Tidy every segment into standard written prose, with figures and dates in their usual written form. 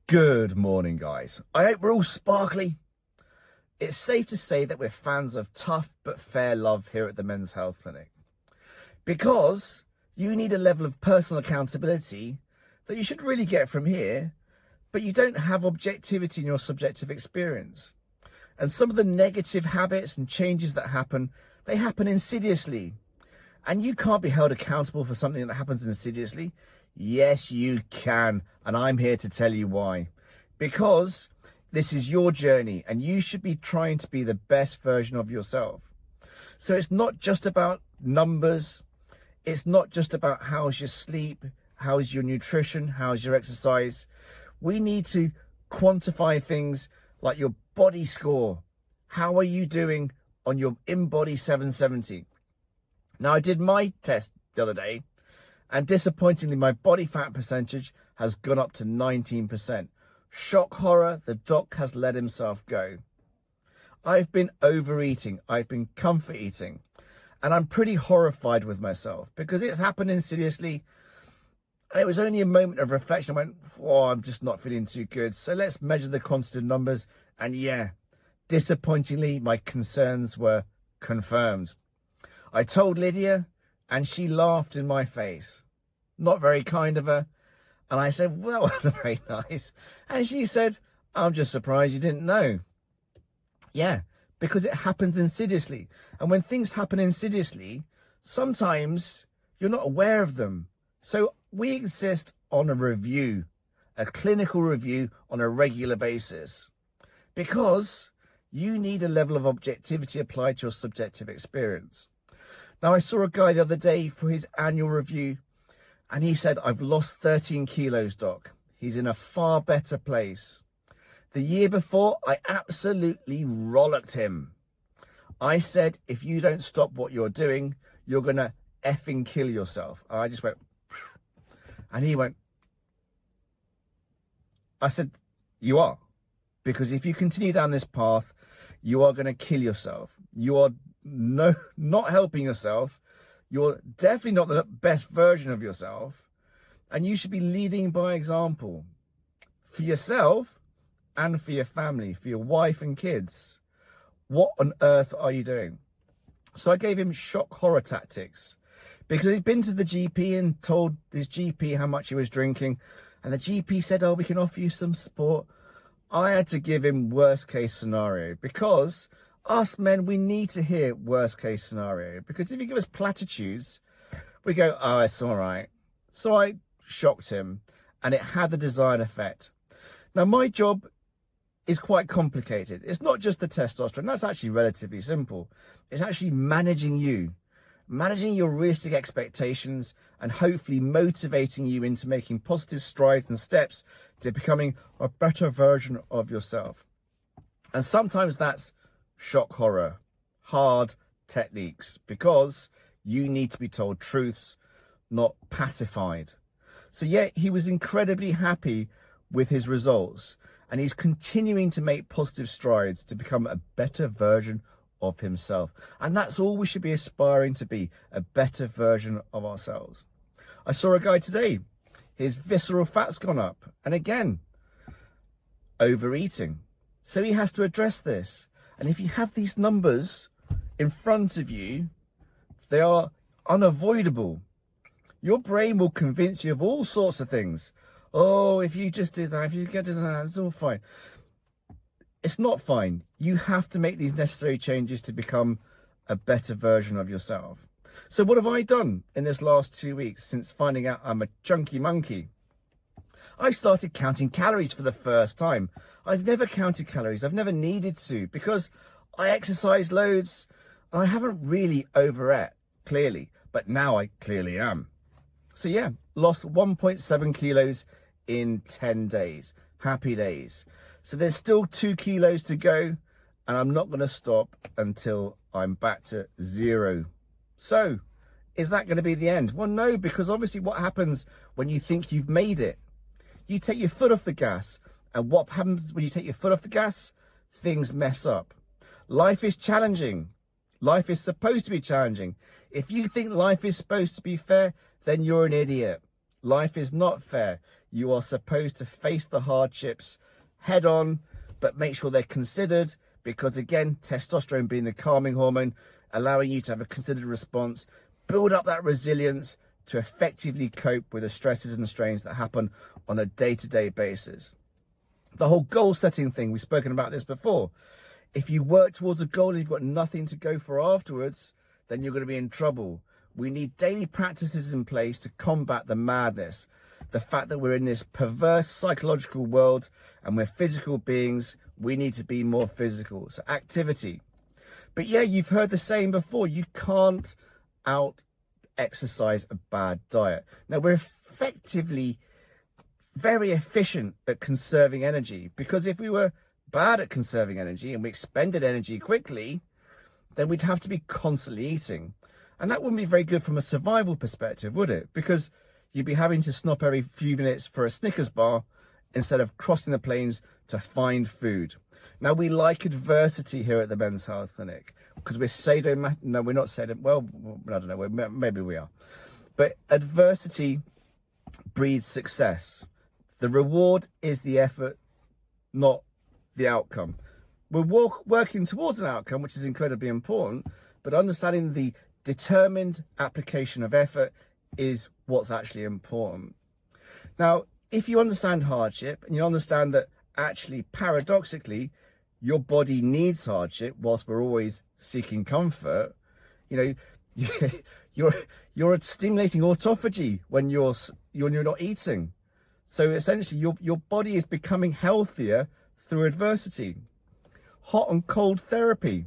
Good morning, guys. I hope we're all sparkly. It's safe to say that we're fans of tough but fair love here at the Men's Health Clinic, because you need a level of personal accountability that you should really get from here, but you don't have objectivity in your subjective experience. And some of the negative habits and changes that happen, they happen insidiously. And you can't be held accountable for something that happens insidiously. Yes, you can. And I'm here to tell you why. Because this is your journey and you should be trying to be the best version of yourself. So it's not just about numbers. It's not just about how's your sleep, how's your nutrition, how's your exercise. We need to quantify things like your body score. How are you doing on your InBody 770? Now, I did my test the other day, and disappointingly, my body fat percentage has gone up to 19%. Shock horror, the doc has let himself go. I've been overeating, I've been comfort eating, and I'm pretty horrified with myself because it's happened insidiously. And it was only a moment of reflection. I went, oh, I'm just not feeling too good. So let's measure the quantitative numbers. And yeah, disappointingly, my concerns were confirmed. I told Lydia, and she laughed in my face. Not very kind of her. And I said, well, that wasn't very nice. And she said, I'm just surprised you didn't know. Yeah, because it happens insidiously. And when things happen insidiously, sometimes you're not aware of them. So we insist on a review, a clinical review on a regular basis, because you need a level of objectivity applied to your subjective experience. Now, I saw a guy the other day for his annual review, and he said, I've lost 13 kilos, doc. He's in a far better place. The year before, I absolutely rollicked him. I said, if you don't stop what you're doing, you're going to effing kill yourself. And I just went, and he went, I said, you are. Because if you continue down this path, you are going to kill yourself. You are not helping yourself. You're definitely not the best version of yourself. And you should be leading by example for yourself and for your family, for your wife and kids. What on earth are you doing? So I gave him shock horror tactics, because he'd been to the GP and told his GP how much he was drinking. And the GP said, oh, we can offer you some support. I had to give him worst case scenario, because us men, we need to hear worst case scenario, because if you give us platitudes, we go, oh, it's all right. So I shocked him, and it had the desired effect. Now, my job is quite complicated. It's not just the testosterone. That's actually relatively simple. It's actually managing you, managing your realistic expectations, and hopefully motivating you into making positive strides and steps to becoming a better version of yourself. And sometimes that's shock horror, hard techniques, because you need to be told truths, not pacified. So yeah, he was incredibly happy with his results, and he's continuing to make positive strides to become a better version of himself. And that's all we should be aspiring to be, a better version of ourselves. I saw a guy today, his visceral fat's gone up, and again, overeating. So he has to address this. And if you have these numbers in front of you, they are unavoidable. Your brain will convince you of all sorts of things. Oh, if you just do that, if you get to that, it's all fine. It's not fine. You have to make these necessary changes to become a better version of yourself. So what have I done in this last 2 weeks since finding out I'm a chunky monkey? I started counting calories for the first time. I've never counted calories. I've never needed to, because I exercise loads and I haven't really overate, clearly, but now I clearly am. So yeah, lost 1.7 kilos in 10 days. Happy days. So there's still 2 kilos to go, and I'm not going to stop until I'm back to 0. So is that going to be the end? Well, no, because obviously what happens when you think you've made it? You take your foot off the gas, and what happens when you take your foot off the gas? Things mess up. Life is challenging. Life is supposed to be challenging. If you think life is supposed to be fair, then you're an idiot. Life is not fair. You are supposed to face the hardships head on, but make sure they're considered, because again, testosterone being the calming hormone, allowing you to have a considered response, build up that resilience to effectively cope with the stresses and strains that happen on a day-to-day basis. The whole goal setting thing, we've spoken about this before. If you work towards a goal and you've got nothing to go for afterwards, then you're going to be in trouble. We need daily practices in place to combat the madness. The fact that we're in this perverse psychological world and we're physical beings, we need to be more physical. So activity. But yeah, you've heard the saying before, you can't out exercise a bad diet. Now, we're effectively very efficient at conserving energy, because if we were bad at conserving energy and we expended energy quickly, then we'd have to be constantly eating. And that wouldn't be very good from a survival perspective, would it? Because you'd be having to stop every few minutes for a Snickers bar instead of crossing the plains to find food. Now, we like adversity here at the Men's Health Clinic because we're no, we're not well, I don't know, maybe we are. But adversity breeds success. The reward is the effort, not the outcome. We're working towards an outcome, which is incredibly important, but understanding the determined application of effort is what's actually important. Now, if you understand hardship and you understand that actually, paradoxically, your body needs hardship whilst we're always seeking comfort, you know, you're stimulating autophagy when you're not eating. So essentially, your body is becoming healthier through adversity. Hot and cold therapy,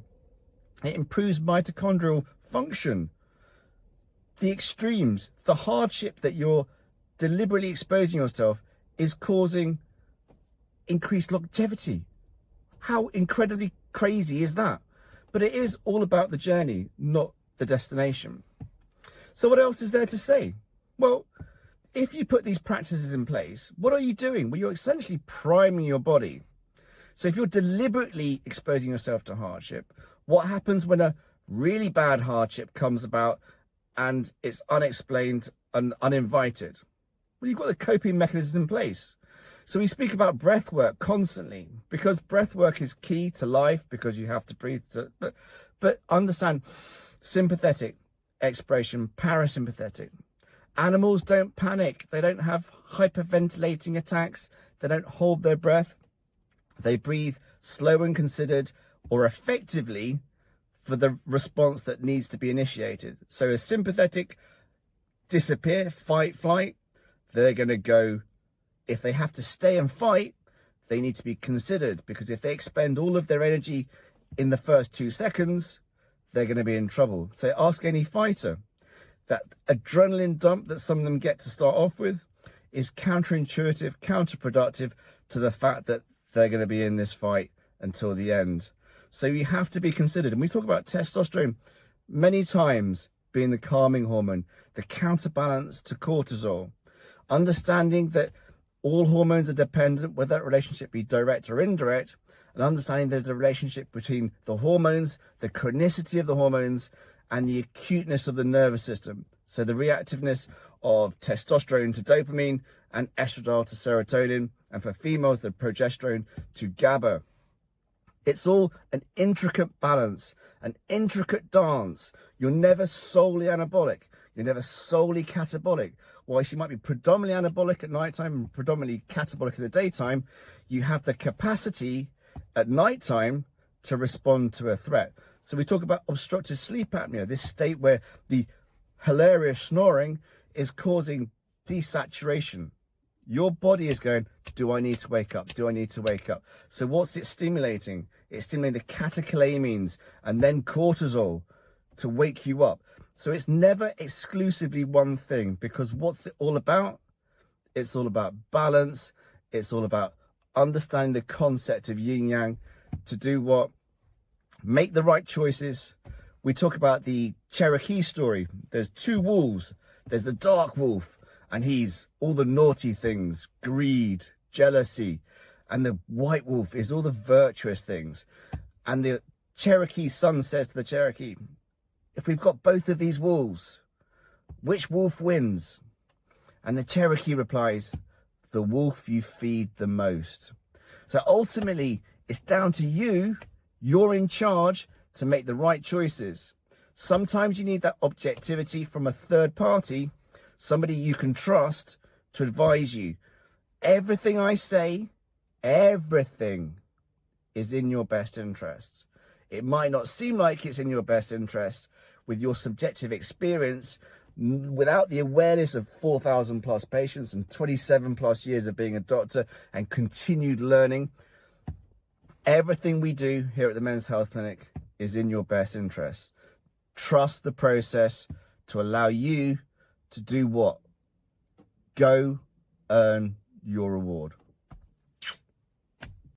it improves mitochondrial function. The extremes, the hardship that you're deliberately exposing yourself is causing increased longevity. How incredibly crazy is that? But it is all about the journey, not the destination. So what else is there to say? Well, if you put these practices in place, what are you doing? Well, you're essentially priming your body. So if you're deliberately exposing yourself to hardship, what happens when a really bad hardship comes about and it's unexplained and uninvited? Well, you've got the coping mechanisms in place. So we speak about breath work constantly, because breath work is key to life, because you have to breathe. But understand sympathetic expiration, parasympathetic. Animals don't panic. They don't have hyperventilating attacks. They don't hold their breath. They breathe slow and considered, or effectively for the response that needs to be initiated. So a sympathetic disappear, fight, flight, they're going to go. If they have to stay and fight, they need to be considered, because if they expend all of their energy in the first 2 seconds, they're going to be in trouble. So ask any fighter. That adrenaline dump that some of them get to start off with is counterintuitive, counterproductive to the fact that they're going to be in this fight until the end. So you have to be considered. And we talk about testosterone many times being the calming hormone, the counterbalance to cortisol. Understanding that all hormones are dependent, whether that relationship be direct or indirect, and understanding there's a relationship between the hormones, the chronicity of the hormones, and the acuteness of the nervous system. So the reactiveness of testosterone to dopamine and estradiol to serotonin, and for females, the progesterone to GABA. It's all an intricate balance, an intricate dance. You're never solely anabolic. You're never solely catabolic. Whilst you might be predominantly anabolic at nighttime and predominantly catabolic in the daytime, you have the capacity at nighttime to respond to a threat. So we talk about obstructive sleep apnea, this state where the hilarious snoring is causing desaturation. Your body is going, do I need to wake up? Do I need to wake up? So what's it stimulating? It's stimulating the catecholamines and then cortisol to wake you up. So it's never exclusively one thing, because what's it all about? It's all about balance. It's all about understanding the concept of yin yang to do what? Make the right choices. We talk about the Cherokee Story. There's 2 wolves. There's the dark wolf, and he's all the naughty things, greed, jealousy. And the white wolf is all the virtuous things. And the Cherokee son says to the Cherokee, if we've got both of these wolves, which wolf wins? And the Cherokee replies, the wolf you feed the most. So ultimately, it's down to you. You're in charge to make the right choices. Sometimes you need that objectivity from a third party, somebody you can trust to advise you. Everything I say, everything is in your best interest. It might not seem like it's in your best interest with your subjective experience, without the awareness of 4,000 plus patients and 27 plus years of being a doctor and continued learning. Everything we do here at the Men's Health Clinic is in your best interest. Trust the process to allow you to do what? Go earn your reward.